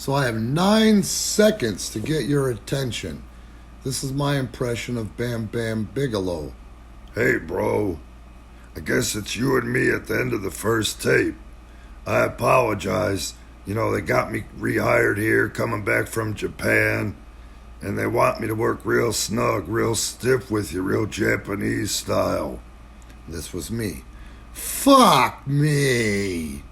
So I have 9 seconds to get your attention. This is my impression of Bam Bam BIgelow. Hey, bro. I guess it's you and me at the end of the first tape. I apologize. You know, they got me rehired here, coming back from Japan, and they want me to work real snug, real stiff with you, real Japanese style. This was me. Fuck me!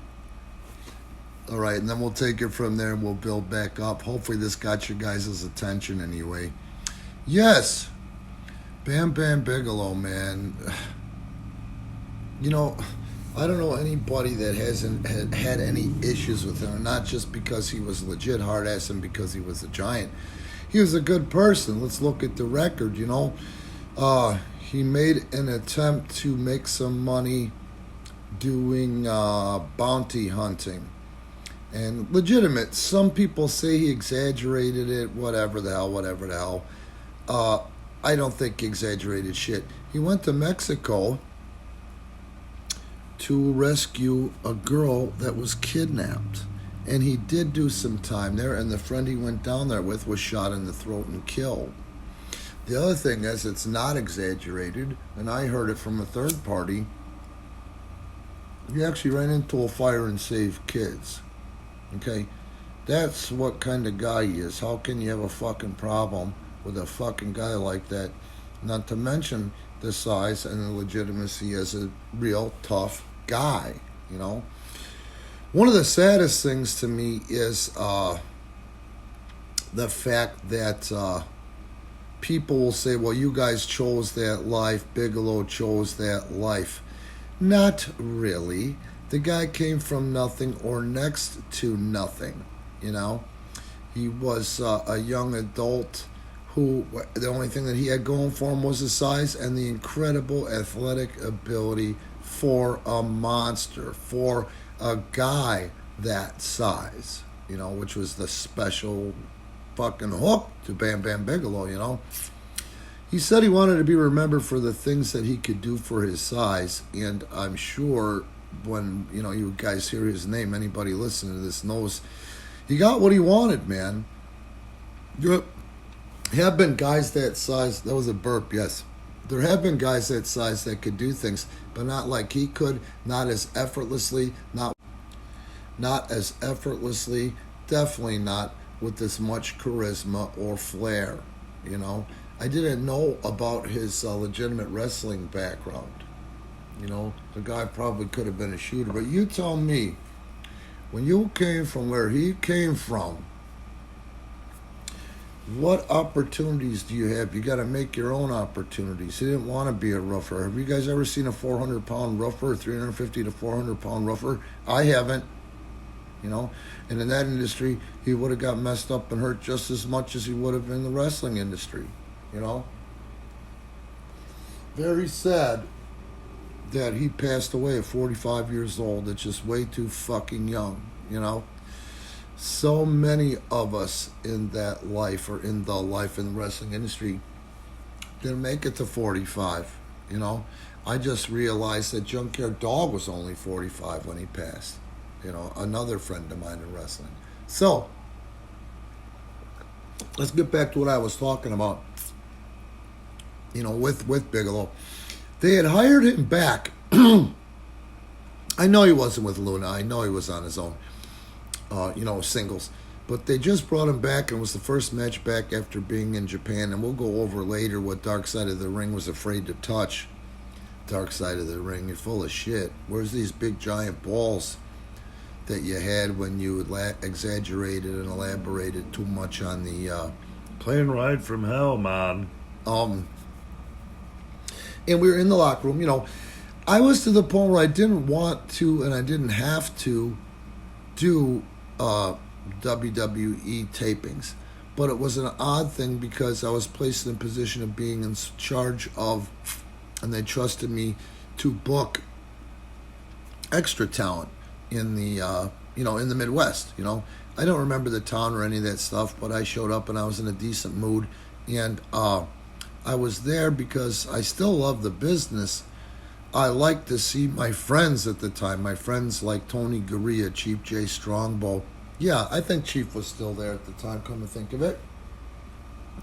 Alright, and then we'll take it from there and we'll build back up. Hopefully this got your guys' attention anyway. Yes! Bam Bam BIgelow, man. You know, I don't know anybody that hasn't had any issues with him, not just because he was legit hard-ass and because he was a giant. He was a good person. Let's look at the record, you know. He made an attempt to make some money doing bounty hunting. And legitimate. Some people say he exaggerated it, whatever the hell. I don't think he exaggerated shit. He went to Mexico to rescue a girl that was kidnapped. And he did do some time there, and the friend he went down there with was shot in the throat and killed. The other thing is, it's not exaggerated, and I heard it from a third party. He actually ran into a fire and saved kids. Okay? That's what kind of guy he is. How can you have a fucking problem with a fucking guy like that? Not to mention the size and the legitimacy as a real tough guy, you know? One of the saddest things to me is the fact that people will say, well, you guys chose that life, BIgelow chose that life. Not really. The guy came from nothing or next to nothing, you know? He was a young adult who, the only thing that he had going for him was his size and the incredible athletic ability for a monster, for a guy that size, you know, which was the special fucking hook to Bam Bam BIgelow, you know. He said he wanted to be remembered for the things that he could do for his size, and I'm sure when, you know, you guys hear his name, anybody listening to this knows he got what he wanted, man. There have been guys that size, that was a burp, yes. There have been guys that size that could do things, but not like he could, not as effortlessly, not as effortlessly, definitely not with as much charisma or flair, you know. I didn't know about his legitimate wrestling background. You know, the guy probably could have been a shooter, but you tell me, when you came from where he came from, what opportunities do you have? You got to make your own opportunities. He didn't want to be a rougher. Have you guys ever seen a 400-pound rougher, 350 to 400-pound rougher? I haven't, you know. And in that industry, he would have got messed up and hurt just as much as he would have in the wrestling industry, you know. Very sad that he passed away at 45 years old. It's just way too fucking young, you know. So many of us in that life, or in the life in the wrestling industry, didn't make it to 45, you know. I just realized that Junkyard Dog was only 45 when he passed, you know, another friend of mine in wrestling. So, let's get back to what I was talking about, you know, with BIgelow. They had hired him back. I know he wasn't with Luna. I know he was on his own. You know, singles. But they just brought him back, and it was the first match back after being in Japan. And we'll go over later what Dark Side of the Ring was afraid to touch. Dark Side of the Ring, you're full of shit. Where's these big giant balls that you had when you exaggerated and elaborated too much on the Plane ride from hell, man. And we were in the locker room, you know. I was to the point where I didn't want to, and I didn't have to do WWE tapings. But it was an odd thing because I was placed in a position of being in charge of, and they trusted me to book extra talent in the, you know, in the Midwest, you know. I don't remember the town or any of that stuff, but I showed up and I was in a decent mood. And I was there because I still love the business. I liked to see my friends at the time. My friends like Tony Gurria, Chief J Strongbow, Yeah, I think Chief was still there at the time, come to think of it.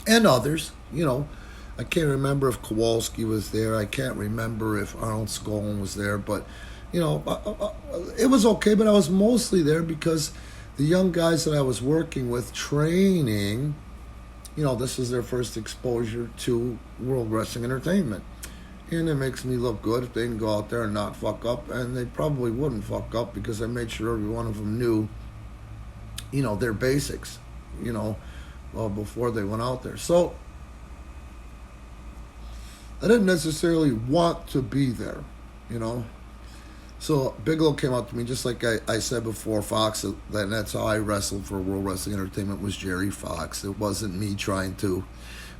And others, I can't remember if Kowalski was there. I can't remember if Arnold Skolin was there. But, it was okay. But I was mostly there because the young guys that I was working with, training, this is their first exposure to World Wrestling Entertainment. And it makes me look good if they can go out there and not fuck up. And they probably wouldn't fuck up because I made sure every one of them knew, their basics, before they went out there. So I didn't necessarily want to be there, So Bigelow came up to me, just like I said before, Fox, that's how I wrestled for World Wrestling Entertainment, was Jerry Fox. It wasn't me trying to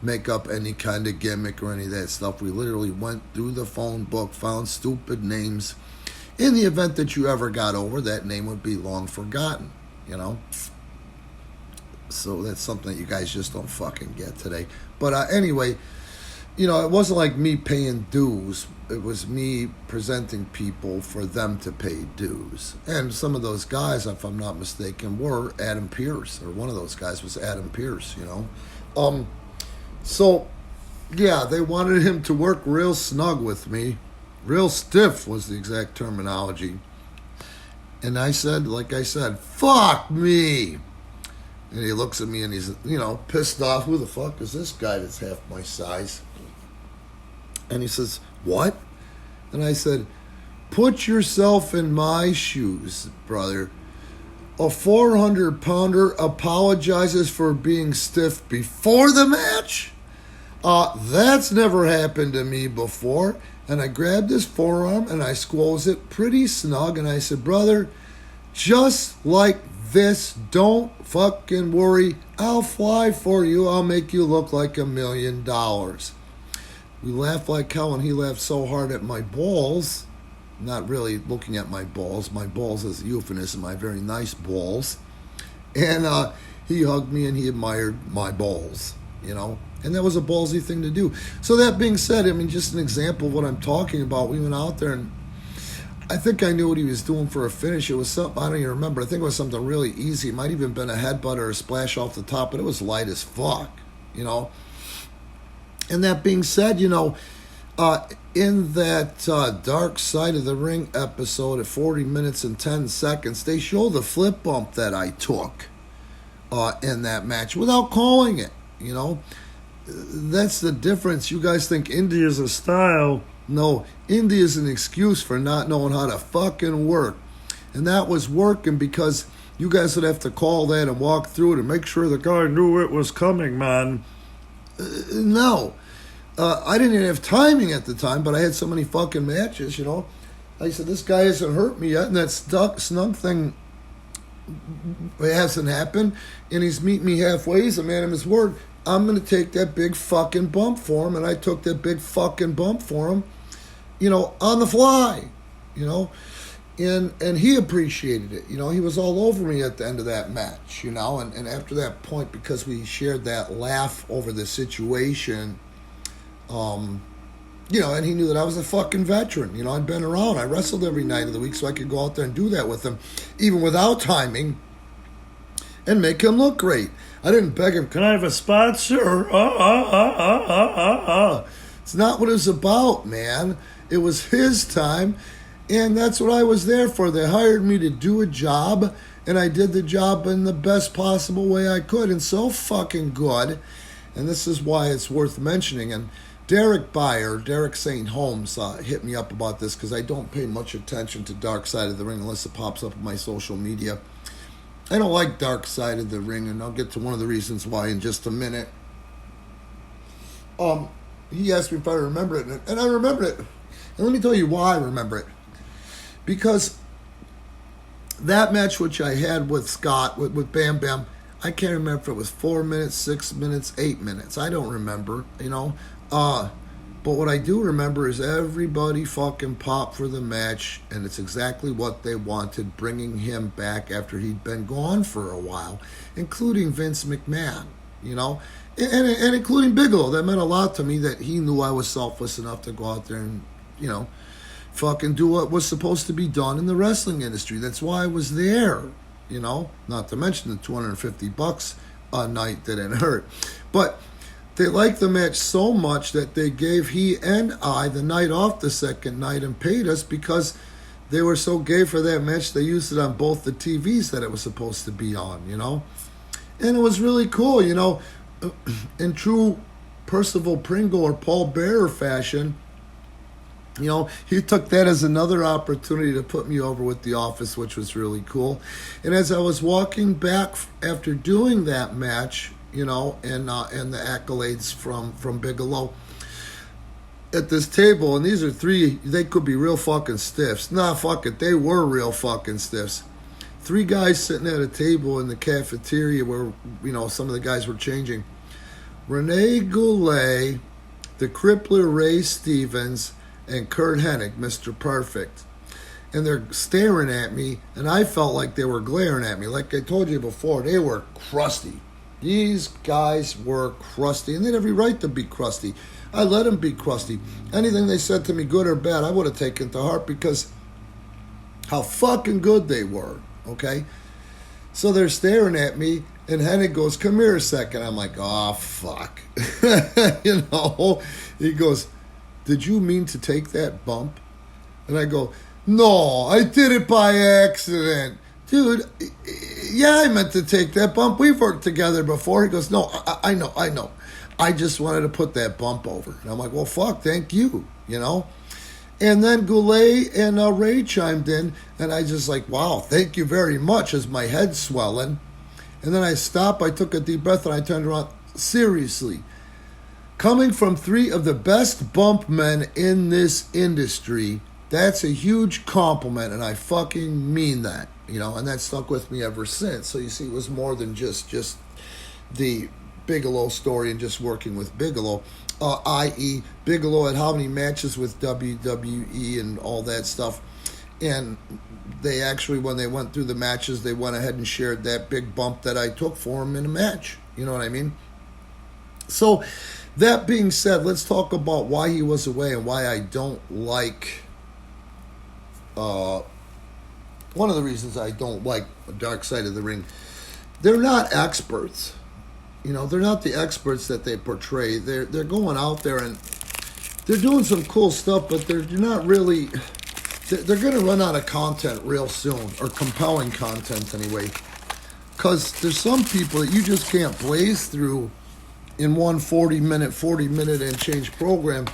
make up any kind of gimmick or any of that stuff. We literally went through the phone book, found stupid names. In the event that you ever got over, that name would be long forgotten, So that's something that you guys just don't fucking get today. But anyway, it wasn't like me paying dues. It was me presenting people for them to pay dues. And some of those guys, if I'm not mistaken, were Adam Pearce. Or one of those guys was Adam Pearce, So, yeah, they wanted him to work real snug with me. Real stiff was the exact terminology. And I said, fuck me. And he looks at me and he's, pissed off. Who the fuck is this guy that's half my size? And he says, what? And I said, put yourself in my shoes, brother. A 400-pounder apologizes for being stiff before the match? That's never happened to me before. And I grabbed his forearm and I squoze it pretty snug. And I said, brother, just like this, don't fucking worry. I'll fly for you. I'll make you look like $1 million. We laughed like hell, and he laughed so hard at my balls. Not really looking at my balls. My balls is a euphemism. My very nice balls. And he hugged me and he admired my balls, And that was a ballsy thing to do. So that being said, just an example of what I'm talking about. We went out there and I think I knew what he was doing for a finish. It was something, I don't even remember. I think it was something really easy. It might even been a headbutt or a splash off the top, but it was light as fuck, And that being said, in that Dark Side of the Ring episode at 40 minutes and 10 seconds, they show the flip bump that I took in that match without calling it, That's the difference. You guys think India's a style. No, India's an excuse for not knowing how to fucking work. And that was working because you guys would have to call that and walk through it and make sure the guy knew it was coming, man. No. I didn't even have timing at the time, but I had so many fucking matches, I said, this guy hasn't hurt me yet, and that snug thing hasn't happened, and he's meeting me halfway. He's a man of his word. I'm going to take that big fucking bump for him, and I took that big fucking bump for him, on the fly, and he appreciated it. He was all over me at the end of that match, and after that point, because we shared that laugh over the situation, and he knew that I was a fucking veteran. I'd been around. I wrestled every night of the week so I could go out there and do that with him, even without timing, and make him look great. I didn't beg him, can I have a sponsor? It's not what it was about, man. It was his time, and that's what I was there for. They hired me to do a job, and I did the job in the best possible way I could, and so fucking good. And this is why it's worth mentioning. And Derek St. Holmes hit me up about this because I don't pay much attention to Dark Side of the Ring unless it pops up on my social media. I don't like Dark Side of the Ring, and I'll get to one of the reasons why in just a minute. He asked me if I remember it, and I remember it. And let me tell you why I remember it. Because that match which I had with Scott, with Bam Bam, I can't remember if it was 4 minutes, 6 minutes, 8 minutes. I don't remember, But what I do remember is everybody fucking popped for the match, and it's exactly what they wanted, bringing him back after he'd been gone for a while, including Vince McMahon, and including Bigelow. That meant a lot to me that he knew I was selfless enough to go out there and, fucking do what was supposed to be done in the wrestling industry. That's why I was there, not to mention the $250 a night didn't hurt. But they liked the match so much that they gave he and I the night off the second night and paid us because they were so gay for that match. They used it on both the TVs that it was supposed to be on, And it was really cool, in true Percival Pringle or Paul Bearer fashion. He took that as another opportunity to put me over with The Office, which was really cool. And as I was walking back after doing that match, and the accolades from Bigelow at this table, and these are three, they could be real fucking stiffs. Nah, fuck it, they were real fucking stiffs. Three guys sitting at a table in the cafeteria where, some of the guys were changing. Rene Goulet, the crippler Ray Stevens, and Kurt Hennig, Mr. Perfect. And they're staring at me, and I felt like they were glaring at me. Like I told you before, they were crusty. These guys were crusty, and they had every right to be crusty. I let them be crusty. Anything they said to me, good or bad, I would have taken to heart because how fucking good they were, okay? So they're staring at me, and Hennig goes, come here a second. I'm like, oh, fuck. He goes, did you mean to take that bump? And I go, no, I did it by accident. Dude, yeah, I meant to take that bump. We've worked together before. He goes, no, I know. I just wanted to put that bump over. And I'm like, well, fuck, thank you, And then Goulet and Ray chimed in, and I just like, wow, thank you very much, as my head's swelling. And then I stopped, I took a deep breath, and I turned around. Seriously, coming from three of the best bump men in this industry, that's a huge compliment, and I fucking mean that, and that stuck with me ever since. So you see, it was more than just the Bigelow story and just working with Bigelow, i.e. Bigelow had how many matches with WWE and all that stuff, and they actually, when they went through the matches, they went ahead and shared that big bump that I took for him in a match, you know what I mean? So, that being said, let's talk about why he was away and why I don't like, one of the reasons I don't like the Dark Side of the Ring. They're not experts. They're not the experts that they portray. They're going out there and they're doing some cool stuff, but they're not really, they're going to run out of content real soon, or compelling content anyway. Because there's some people that you just can't blaze through in one 40 minute and change program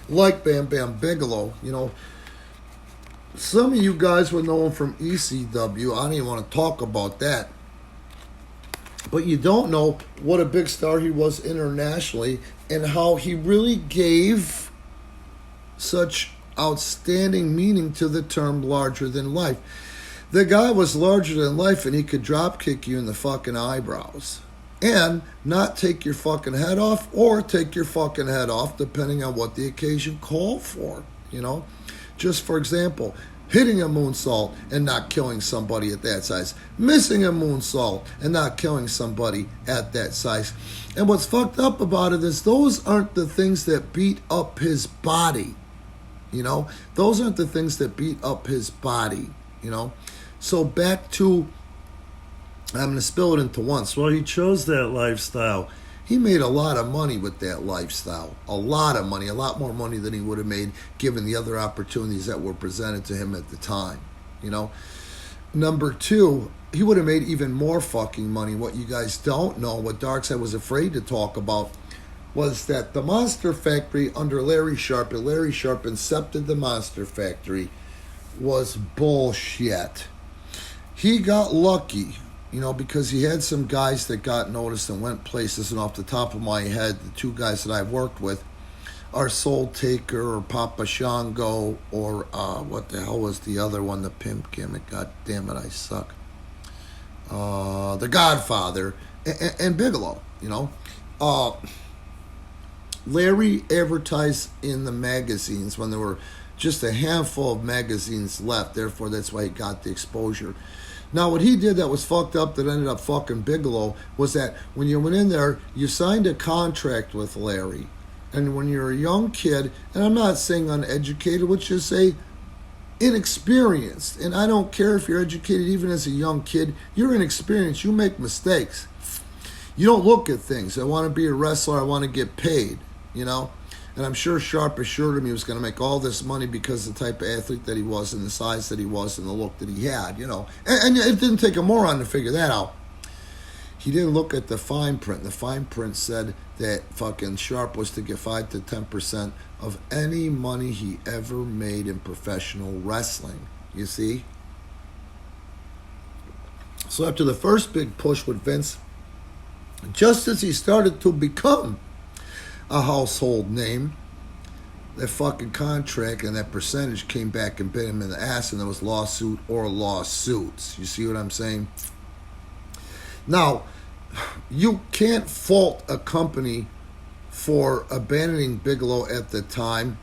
like Bam Bam BIgelow. Some of you guys would know him from ECW. I don't even want to talk about that. But you don't know what a big star he was internationally and how he really gave such outstanding meaning to the term larger than life. The guy was larger than life, and he could drop kick you in the fucking eyebrows and not take your fucking head off, or take your fucking head off depending on what the occasion called for, Just for example, hitting a moonsault and not killing somebody at that size. Missing a moonsault and not killing somebody at that size. And what's fucked up about it is those aren't the things that beat up his body. Those aren't the things that beat up his body. So back to, I'm going to spill it into once. Well, he chose that lifestyle. He made a lot of money with that lifestyle. A lot of money. A lot more money than he would have made given the other opportunities that were presented to him at the time. Number two, he would have made even more fucking money. What you guys don't know, what Darkseid was afraid to talk about, was that the Monster Factory under Larry Sharp, and Larry Sharp incepted the Monster Factory, was bullshit. He got lucky, because he had some guys that got noticed and went places, and off the top of my head, the two guys that I've worked with are Soul Taker or Papa Shango, or what the hell was the other one, the pimp gimmick, god damn it, I suck. The Godfather, and Bigelow, Larry advertised in the magazines when there were just a handful of magazines left, therefore that's why he got the exposure. Now, what he did that was fucked up that ended up fucking Bigelow was that when you went in there, you signed a contract with Larry. And when you're a young kid, and I'm not saying uneducated, let's just say inexperienced. And I don't care if you're educated, even as a young kid, you're inexperienced. You make mistakes. You don't look at things. I want to be a wrestler. I want to get paid, you know. And I'm sure Sharp assured him he was going to make all this money because of the type of athlete that he was and the size that he was and the look that he had, you know. And it didn't take a moron to figure that out. He didn't look at the fine print. The fine print said that fucking Sharp was to get 5 to 10% of any money he ever made in professional wrestling. You see? So after the first big push with Vince, just as he started to become a household name, that fucking contract and that percentage came back and bit him in the ass, and there was lawsuit or lawsuits. You see what I'm saying? Now, you can't fault a company for abandoning Bigelow at the time,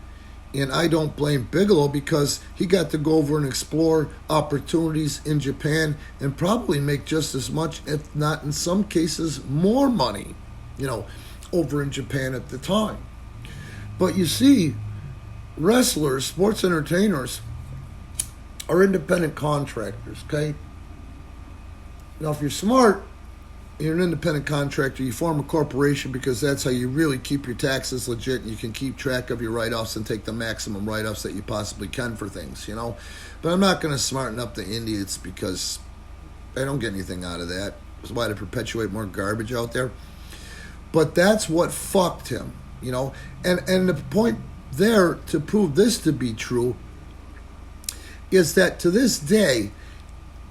and I don't blame Bigelow because he got to go over and explore opportunities in Japan and probably make just as much, if not in some cases more money, you know, over in Japan at the time. But you see, wrestlers, sports entertainers, are independent contractors, okay? Now, if you're smart, you're an independent contractor, you form a corporation because that's how you really keep your taxes legit, and you can keep track of your write-offs and take the maximum write-offs that you possibly can for things, you know? But I'm not going to smarten up the idiots because I don't get anything out of that. That's why to perpetuate more garbage out there. But that's what fucked him, you know? And the point there to prove this to be true is that to this day,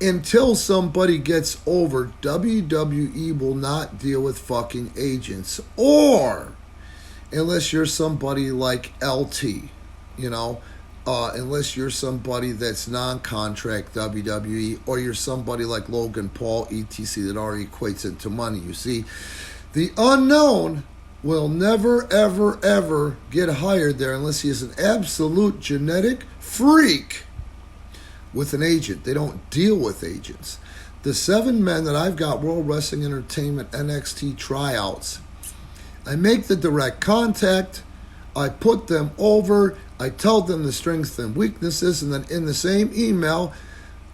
until somebody gets over, WWE will not deal with fucking agents. Or, unless you're somebody like LT, you know, unless you're somebody that's non-contract WWE, or you're somebody like Logan Paul, etc., that already equates it to money. You see, the unknown will never, ever, ever get hired there unless he is an absolute genetic freak with an agent. They don't deal with agents. The 7 men that I've got World Wrestling Entertainment NXT tryouts, I make the direct contact, I put them over, I tell them the strengths and weaknesses, and then in the same email,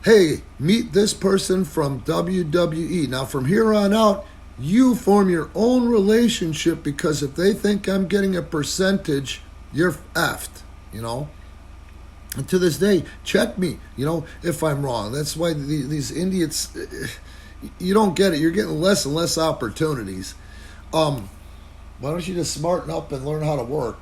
hey, meet this person from WWE. Now from here on out, you form your own relationship, because if they think I'm getting a percentage, you're effed, you know. And to this day, check me, you know, if I'm wrong. That's why these idiots, you don't get it. You're getting less and less opportunities. Why don't you just smarten up and learn how to work?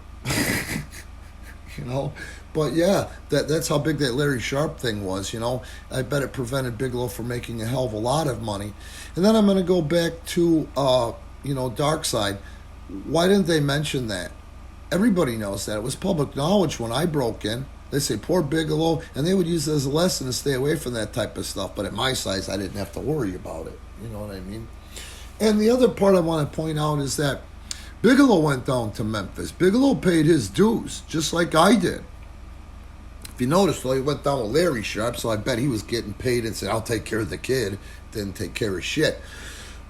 You know? But yeah, that's how big that Larry Sharp thing was, you know. I bet it prevented Bigelow from making a hell of a lot of money. And then I'm going to go back to, you know, Dark Side. Why didn't they mention that? Everybody knows that. It was public knowledge when I broke in. They say, poor Bigelow, and they would use it as a lesson to stay away from that type of stuff. But at my size, I didn't have to worry about it. You know what I mean? And the other part I want to point out is that Bigelow went down to Memphis. Bigelow paid his dues, just like I did. If you notice, though, he went down with Larry Sharp, so I bet he was getting paid and said, I'll take care of the kid. Didn't take care of shit.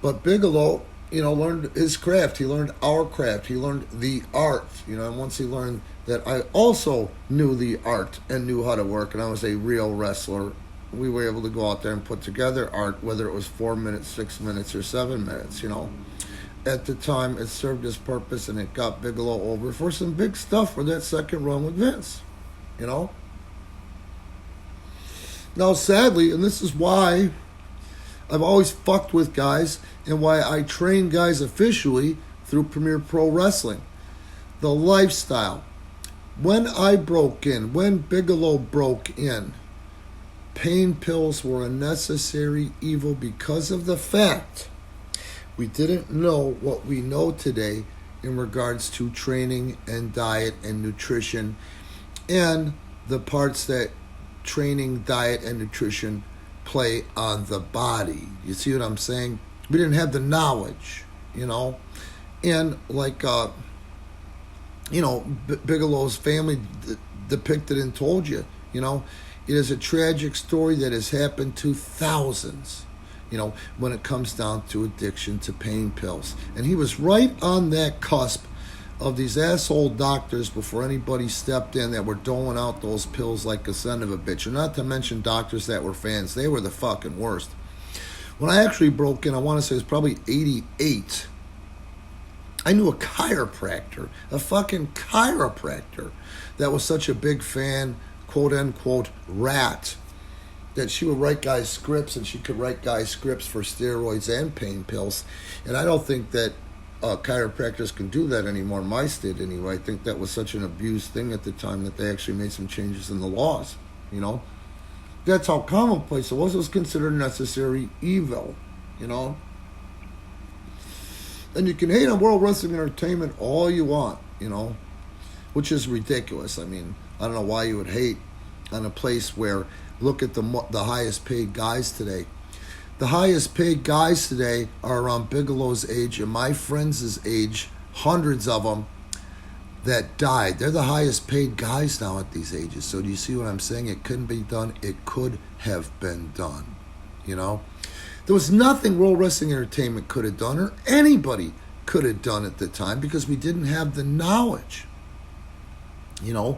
But Bigelow, you know, learned his craft. He learned our craft. He learned the art, you know, and once he learned that I also knew the art and knew how to work, and I was a real wrestler, we were able to go out there and put together art, whether it was 4 minutes, 6 minutes, or 7 minutes, you know. At the time, it served its purpose, and it got Bigelow over for some big stuff for that second run with Vince, you know. Now, sadly, and this is why I've always fucked with guys and why I train guys officially through Premier Pro Wrestling, the lifestyle. When I broke in, when Bigelow broke in, pain pills were a necessary evil because of the fact we didn't know what we know today in regards to training and diet and nutrition, and the parts that training, diet, and nutrition play on the body. You see what I'm saying? We didn't have the knowledge, you know. And like, you know, Bigelow's family depicted and told you, you know, it is a tragic story that has happened to thousands, you know, when it comes down to addiction to pain pills. And he was right on that cusp of these asshole doctors before anybody stepped in that were doling out those pills like a son of a bitch. And not to mention doctors that were fans. They were the fucking worst. When I actually broke in, I want to say it was probably 88, I knew a chiropractor, a fucking chiropractor, that was such a big fan, quote unquote, rat, that she would write guys scripts, and she could write guys scripts for steroids and pain pills. And I don't think that chiropractors can do that anymore in my state anyway. I think that was such an abused thing at the time that they actually made some changes in the laws, you know. That's how commonplace it was. It was considered necessary evil, you know. And you can hate on World Wrestling Entertainment all you want, you know, which is ridiculous. I mean, I don't know why you would hate on a place where, look at the highest paid guys today. The highest paid guys today are around Bigelow's age and my friends' age, hundreds of them that died. They're the highest paid guys now at these ages. So do you see what I'm saying? It couldn't be done. It could have been done, you know. There was nothing World Wrestling Entertainment could have done or anybody could have done at the time because we didn't have the knowledge, you know,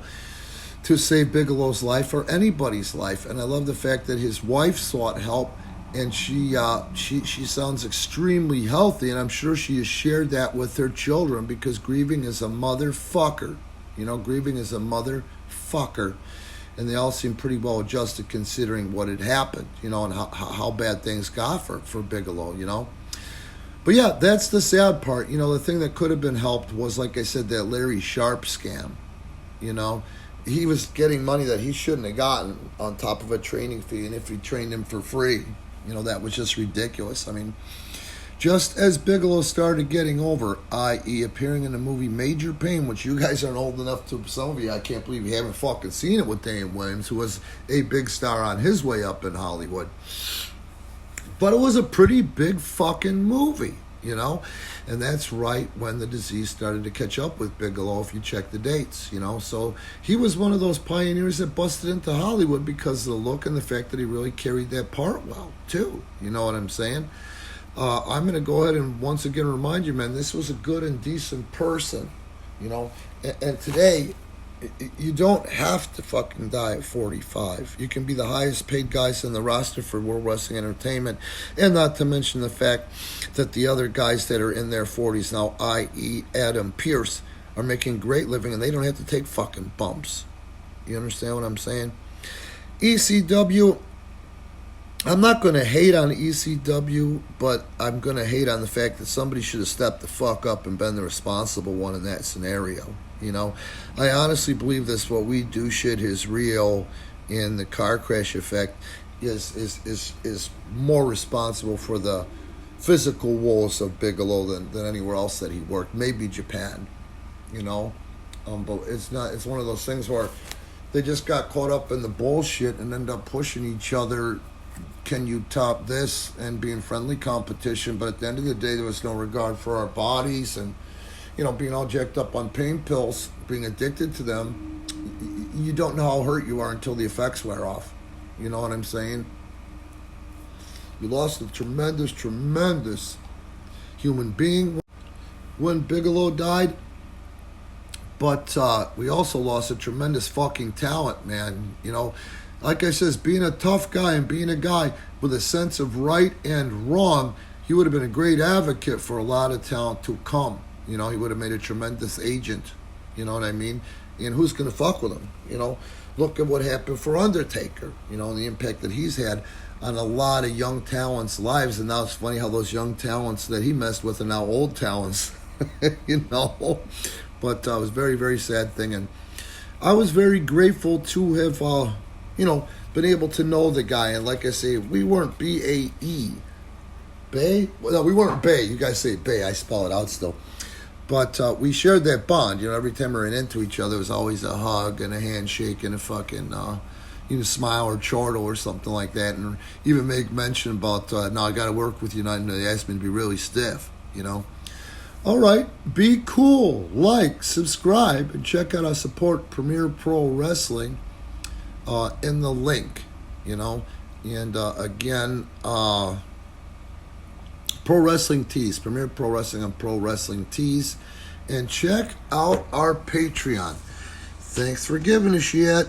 to save Bigelow's life or anybody's life. And I love the fact that his wife sought help, and she sounds extremely healthy, and I'm sure she has shared that with her children because grieving is a motherfucker. You know, grieving is a motherfucker. And they all seem pretty well adjusted considering what had happened, you know, and how bad things got for Bigelow, you know. But yeah, that's the sad part. You know, the thing that could have been helped was, like I said, that Larry Sharp scam, you know. He was getting money that he shouldn't have gotten on top of a training fee, and if he trained him for free, you know, that was just ridiculous. I mean, just as Bigelow started getting over, i.e. appearing in the movie Major Pain, which you guys aren't old enough to, some of you, I can't believe you haven't fucking seen it, with Dane Williams, who was a big star on his way up in Hollywood. But it was a pretty big fucking movie, you know? And that's right when the disease started to catch up with Bigelow, if you check the dates, you know? So he was one of those pioneers that busted into Hollywood because of the look and the fact that he really carried that part well, too. You know what I'm saying? I'm going to go ahead and once again remind you, man, this was a good and decent person, you know? And today, you don't have to fucking die at 45. You can be the highest paid guys in the roster for World Wrestling Entertainment, and not to mention the fact that the other guys that are in their 40s now, i.e. Adam Pearce, are making great living, and they don't have to take fucking bumps. You understand what I'm saying? ECW, I'm not going to hate on ECW, but I'm going to hate on the fact that somebody should have stepped the fuck up and been the responsible one in that scenario. You know, I honestly believe this, what we do shit is real in the car crash effect is more responsible for the physical woes of Bigelow than anywhere else that he worked. Maybe Japan, you know, but it's not. It's one of those things where they just got caught up in the bullshit and end up pushing each other. Can you top this, and being friendly competition? But at the end of the day, there was no regard for our bodies, and you know, being all jacked up on pain pills, being addicted to them. You don't know how hurt you are until the effects wear off. You know what I'm saying? You lost a tremendous human being when Bigelow died, but we also lost a tremendous fucking talent, man. You know, like I says, being a tough guy and being a guy with a sense of right and wrong, he would have been a great advocate for a lot of talent to come. You know, he would have made a tremendous agent. You know what I mean? And who's going to fuck with him? You know, look at what happened for Undertaker, you know, and the impact that he's had on a lot of young talents' lives. And now it's funny how those young talents that he messed with are now old talents, you know. But it was a very, very sad thing. And I was very grateful to have, you know, been able to know the guy. And like I say, we weren't B-A-E. Bay? Well, no, we weren't Bay. You guys say Bay. I spell it out still. But we shared that bond. You know, every time we ran into each other, it was always a hug and a handshake and a fucking, you know, smile or chortle or something like that. And even make mention about, no, I got to work with you. And they asked me to be really stiff, you know. All right. Be cool. Like, subscribe, and check out our support Premier Pro Wrestling in the link, you know. And again, Pro Wrestling Tees, Premier Pro Wrestling and Pro Wrestling Tees. and check out our Patreon. Thanks for giving us shit.